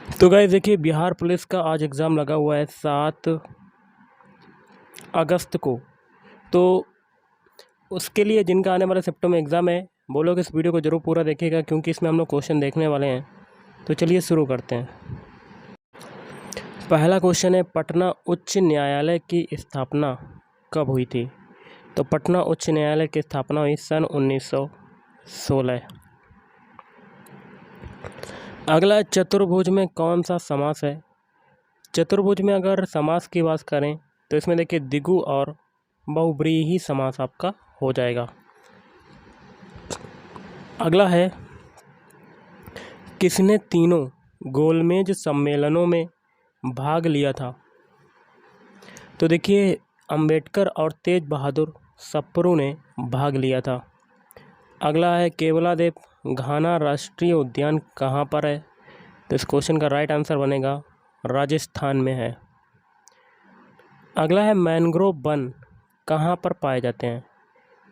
तो गाइस देखिए, बिहार पुलिस का आज एग्ज़ाम लगा हुआ है 7 अगस्त को। तो उसके लिए जिनका आने वाले शिफ्टों में एग्ज़ाम है, वो लोग इस वीडियो को ज़रूर पूरा देखिएगा, क्योंकि इसमें हम लोग क्वेश्चन देखने वाले हैं। तो चलिए शुरू करते हैं। पहला क्वेश्चन है, पटना उच्च न्यायालय की स्थापना कब हुई थी? तो पटना उच्च न्यायालय की स्थापना हुई सन 1916। अगला, चतुर्भुज में कौन सा समास है? चतुर्भुज में अगर समास की बात करें तो इसमें देखिए द्विगु और बहुव्रीहि समास आपका हो जाएगा। अगला है, किसने तीनों गोलमेज सम्मेलनों में भाग लिया था? तो देखिए, अंबेडकर और तेज बहादुर सप्रू ने भाग लिया था। अगला है, केवलादेव घाना राष्ट्रीय उद्यान कहाँ पर है? तो इस क्वेश्चन का राइट आंसर बनेगा राजस्थान में है। अगला है, मैनग्रोव वन कहाँ पर पाए जाते हैं?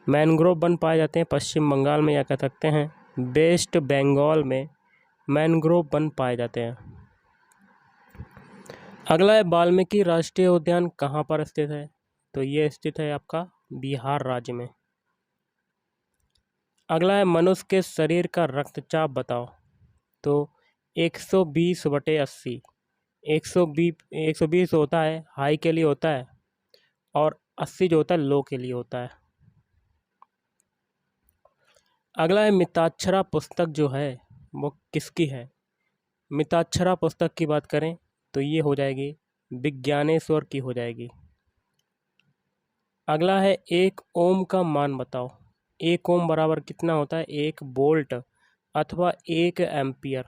मैनग्रोव वन पाए जाते हैं पश्चिम बंगाल में, या कह सकते हैं वेस्ट बंगाल में मैनग्रोव वन पाए जाते हैं। अगला है, वाल्मीकि राष्ट्रीय उद्यान कहाँ पर स्थित है? तो ये स्थित है आपका बिहार राज्य में। अगला है, मनुष्य के शरीर का रक्तचाप बताओ। तो 120/80। 120 होता है हाई के लिए होता है, और 80 जो होता है लो के लिए होता है। अगला है, मिताक्षरा पुस्तक जो है वो किसकी है? मिताक्षरा पुस्तक की बात करें तो ये हो जाएगी विज्ञानेश्वर की हो जाएगी। अगला है, एक ओम का मान बताओ। एक ओम बराबर कितना होता है? 1 वोल्ट अथवा 1 एम्पियर।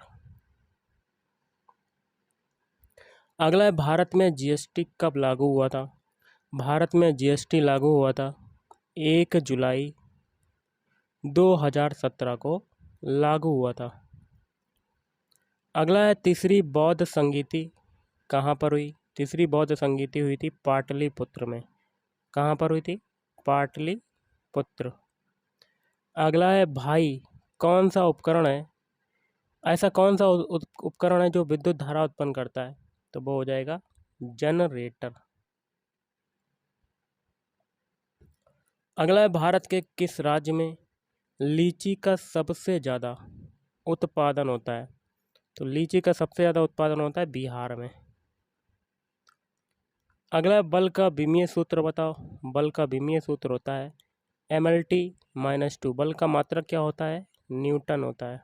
अगला है, भारत में जीएसटी कब लागू हुआ था? भारत में जीएसटी लागू हुआ था 1 जुलाई 2017 को लागू हुआ था। अगला है, तीसरी बौद्ध संगीति कहाँ पर हुई? तीसरी बौद्ध संगीति हुई थी पाटलिपुत्र में। कहाँ पर हुई थी? पाटलिपुत्र। अगला है, भाई कौन सा उपकरण है, ऐसा कौन सा उपकरण है जो विद्युत धारा उत्पन्न करता है? तो वो हो जाएगा जनरेटर। अगला है, भारत के किस राज्य में लीची का सबसे ज़्यादा उत्पादन होता है? तो लीची का सबसे ज़्यादा उत्पादन होता है बिहार में। अगला है, बल का विमीय सूत्र बताओ। बल का विमीय सूत्र होता है MLT-2। बल का मात्रक क्या होता है? न्यूटन होता है।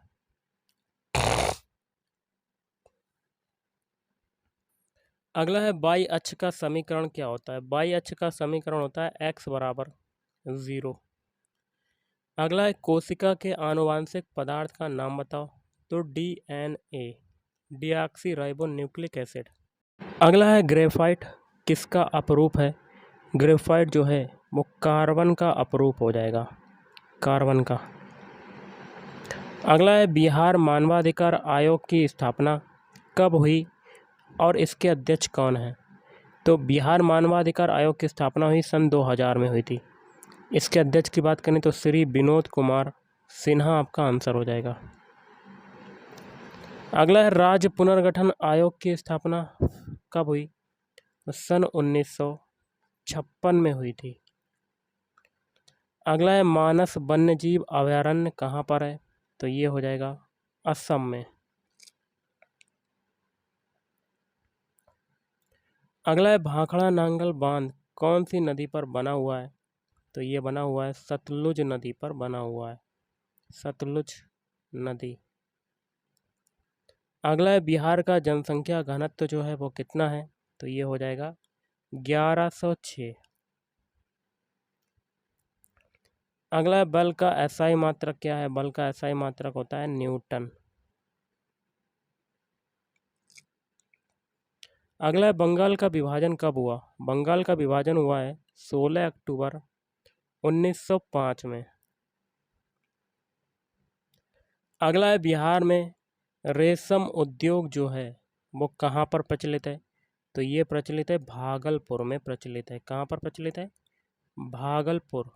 अगला है, बाई अक्ष का समीकरण क्या होता है? बाई अक्ष का समीकरण होता है x बराबर 0। अगला है, कोशिका के आनुवांशिक पदार्थ का नाम बताओ। तो DNA, deoxy ribo nucleic acid. अगला है, ग्रेफाइट किसका अपरूप है? ग्रेफाइट जो है वो कार्बन का अपरूप हो जाएगा, कार्बन का। अगला है, बिहार मानवाधिकार आयोग की स्थापना कब हुई और इसके अध्यक्ष कौन हैं? तो बिहार मानवाधिकार आयोग की स्थापना हुई सन 2000 में हुई थी। इसके अध्यक्ष की बात करें तो श्री विनोद कुमार सिन्हा आपका आंसर हो जाएगा। अगला है, राज्य पुनर्गठन आयोग की स्थापना कब हुई? तो सन 1956 में हुई थी। अगला है, मानस वन्यजीव अभयारण्य कहाँ पर है? तो ये हो जाएगा असम में। अगला है, भाखड़ा नांगल बांध कौन सी नदी पर बना हुआ है? तो ये बना हुआ है सतलुज नदी पर बना हुआ है, सतलुज नदी। अगला है, बिहार का जनसंख्या घनत्व जो है वो कितना है? तो ये हो जाएगा 1106। अगला है, बल का एसआई मात्रक क्या है? बल का एसआई मात्रक होता है न्यूटन। अगला है, बंगाल का विभाजन कब हुआ? बंगाल का विभाजन हुआ है 16 अक्टूबर 1905 में। अगला है, बिहार में रेशम उद्योग जो है वो कहाँ पर प्रचलित है? तो ये प्रचलित है भागलपुर में प्रचलित है। कहाँ पर प्रचलित है? भागलपुर।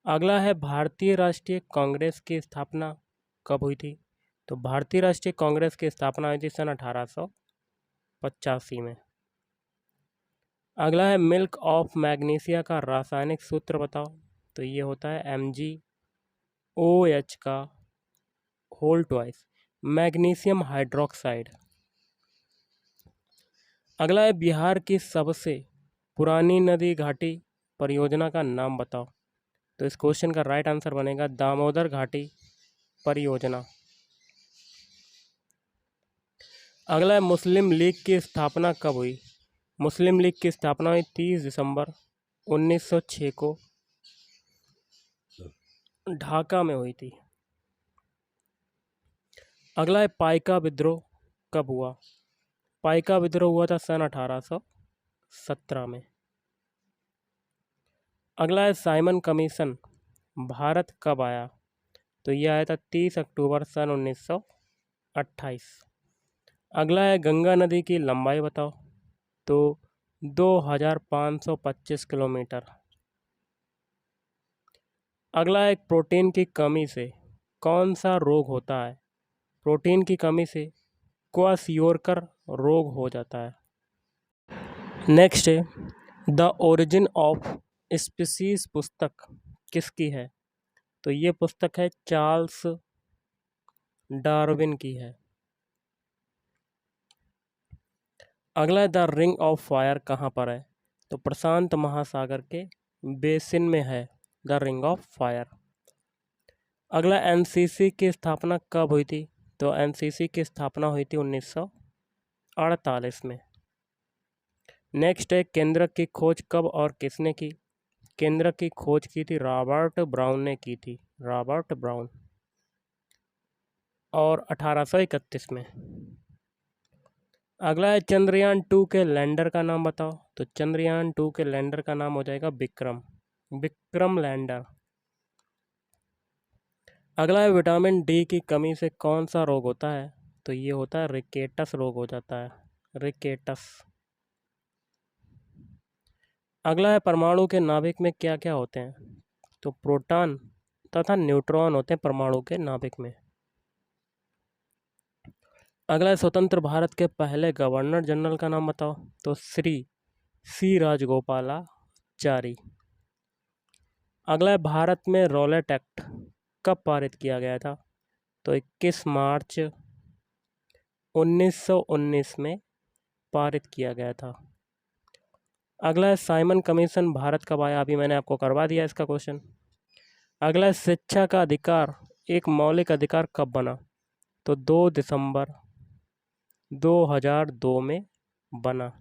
अगला है, भारतीय राष्ट्रीय कांग्रेस की स्थापना कब हुई थी? तो भारतीय राष्ट्रीय कांग्रेस की स्थापना हुई थी सन 1885 में। अगला है मिल्क ऑफ मैग्नीशिया का रासायनिक सूत्र बताओ। तो ये होता है MgOH का होल ट्वाइस, मैग्नीशियम हाइड्रोक्साइड। अगला है बिहार की सबसे पुरानी नदी घाटी परियोजना का नाम बताओ। तो इस क्वेश्चन का राइट आंसर बनेगा दामोदर घाटी परियोजना। अगला है मुस्लिम लीग की स्थापना कब हुई। मुस्लिम लीग की स्थापना हुई 30 दिसंबर 1906 को ढाका में हुई थी। अगला है पाइका विद्रोह कब हुआ। पाइका विद्रोह हुआ था सन 1817 में। अगला है साइमन कमीशन भारत कब आया। तो यह आया था 30 अक्टूबर सन 1928। अगला है गंगा नदी की लंबाई बताओ। तो 2525 किलोमीटर। अगला है प्रोटीन की कमी से कौन सा रोग होता है। प्रोटीन की कमी से क्वाशियोरकर रोग हो जाता है। नेक्स्ट है द ओरिजिन ऑफ स्पीसीज पुस्तक किसकी है। तो ये पुस्तक है चार्ल्स डार्विन की है। अगला है द रिंग ऑफ फायर कहाँ पर है। तो प्रशांत महासागर के बेसिन में है द रिंग ऑफ फायर। अगला एनसीसी की स्थापना कब हुई थी। तो एनसीसी की स्थापना हुई थी 1948 में। नेक्स्ट है केंद्रक की खोज कब और किसने की। केंद्रक की खोज की थी रॉबर्ट ब्राउन ने की थी, रॉबर्ट ब्राउन, और 1831 में। अगला है चंद्रयान 2 के लैंडर का नाम बताओ। तो चंद्रयान 2 के लैंडर का नाम हो जाएगा विक्रम, विक्रम लैंडर। अगला है विटामिन डी की कमी से कौन सा रोग होता है। तो ये होता है रिकेटस रोग हो जाता है, रिकेटस। अगला है परमाणु के नाभिक में क्या क्या होते हैं। तो प्रोटॉन तथा न्यूट्रॉन होते हैं परमाणु के नाभिक में। अगला है स्वतंत्र भारत के पहले गवर्नर जनरल का नाम बताओ। तो श्री सी राजगोपालाचारी। अगला है भारत में रॉलेट एक्ट कब पारित किया गया था। तो 21 मार्च 1919 में पारित किया गया था। अगला है साइमन कमीशन भारत कब आया। अभी मैंने आपको करवा दिया इसका क्वेश्चन। अगला है शिक्षा का अधिकार एक मौलिक अधिकार कब बना। तो 2 दिसंबर 2002 में बना।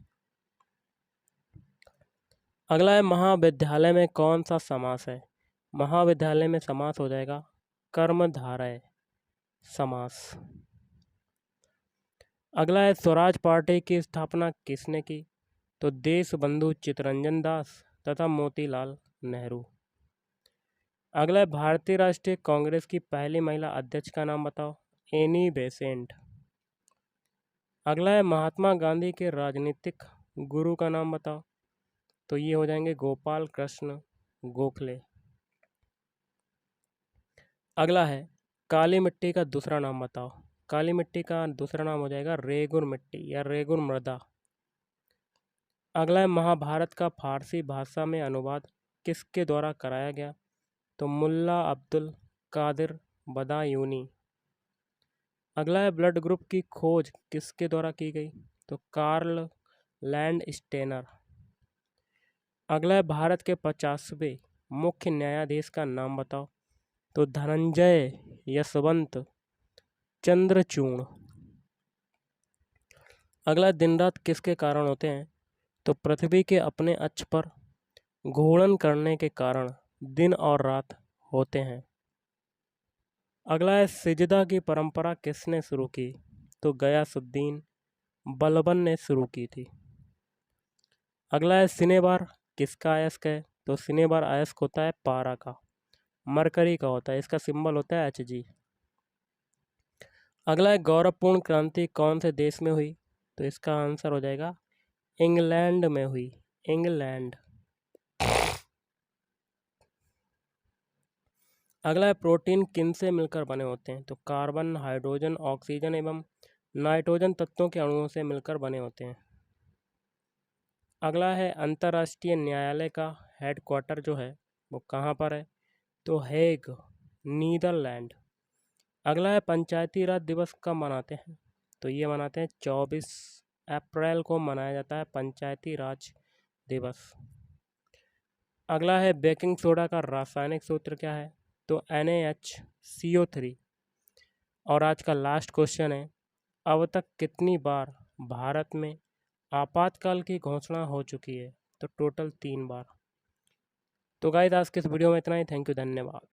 अगला है महाविद्यालय में कौन सा समास है। महाविद्यालय में समास हो जाएगा कर्मधारय समास। अगला है स्वराज पार्टी की स्थापना किसने की। तो देशबंधु चित्तरंजन दास तथा मोतीलाल नेहरू। अगला है भारतीय राष्ट्रीय कांग्रेस की पहली महिला अध्यक्ष का नाम बताओ। Annie Besant. अगला है महात्मा गांधी के राजनीतिक गुरु का नाम बताओ। तो ये हो जाएंगे गोपाल कृष्ण गोखले। अगला है काली मिट्टी का दूसरा नाम बताओ। काली मिट्टी का दूसरा नाम हो जाएगा रेगुर मिट्टी या रेगुर मृदा। अगला है महाभारत का फारसी भाषा में अनुवाद किसके द्वारा कराया गया। तो मुल्ला अब्दुल कादिर बदायूनी। अगला है ब्लड ग्रुप की खोज किसके द्वारा की गई। तो कार्ल लैंडस्टेनर। अगला है भारत के 50वें मुख्य न्यायाधीश का नाम बताओ। तो धनंजय यशवंत चंद्रचूड़। अगला दिन रात किसके कारण होते हैं। तो पृथ्वी के अपने अक्ष पर घूर्णन करने के कारण दिन और रात होते हैं। अगला है सिजदा की परंपरा किसने शुरू की। तो गयासुद्दीन बलबन ने शुरू की थी। अगला है सिनेबार किसका अयस्क है। तो सिनेबार अयस्क होता है पारा का, मरकरी का होता है, इसका सिंबल होता है Hg। अगला है गौरवपूर्ण क्रांति कौन से देश में हुई। तो इसका आंसर हो जाएगा इंग्लैंड में हुई, इंग्लैंड। अगला है प्रोटीन किन से मिलकर बने होते हैं? तो कार्बन, हाइड्रोजन, ऑक्सीजन एवं नाइट्रोजन तत्वों के अणुओं से मिलकर बने होते हैं। अगला है अंतर्राष्ट्रीय न्यायालय का हेडक्वार्टर जो है वो कहाँ पर है? तो हेग, नीदरलैंड। अगला है पंचायती राज दिवस कब मनाते हैं? तो ये मनाते हैं 24 अप्रैल को मनाया जाता है पंचायती राज दिवस। अगला है बेकिंग सोडा का रासायनिक सूत्र क्या है? तो NaHCO3। और आज का लास्ट क्वेश्चन है, अब तक कितनी बार भारत में आपातकाल की घोषणा हो चुकी है? तो टोटल 3 बार। तो गाइस आज के इस वीडियो में इतना ही। थैंक यू, धन्यवाद।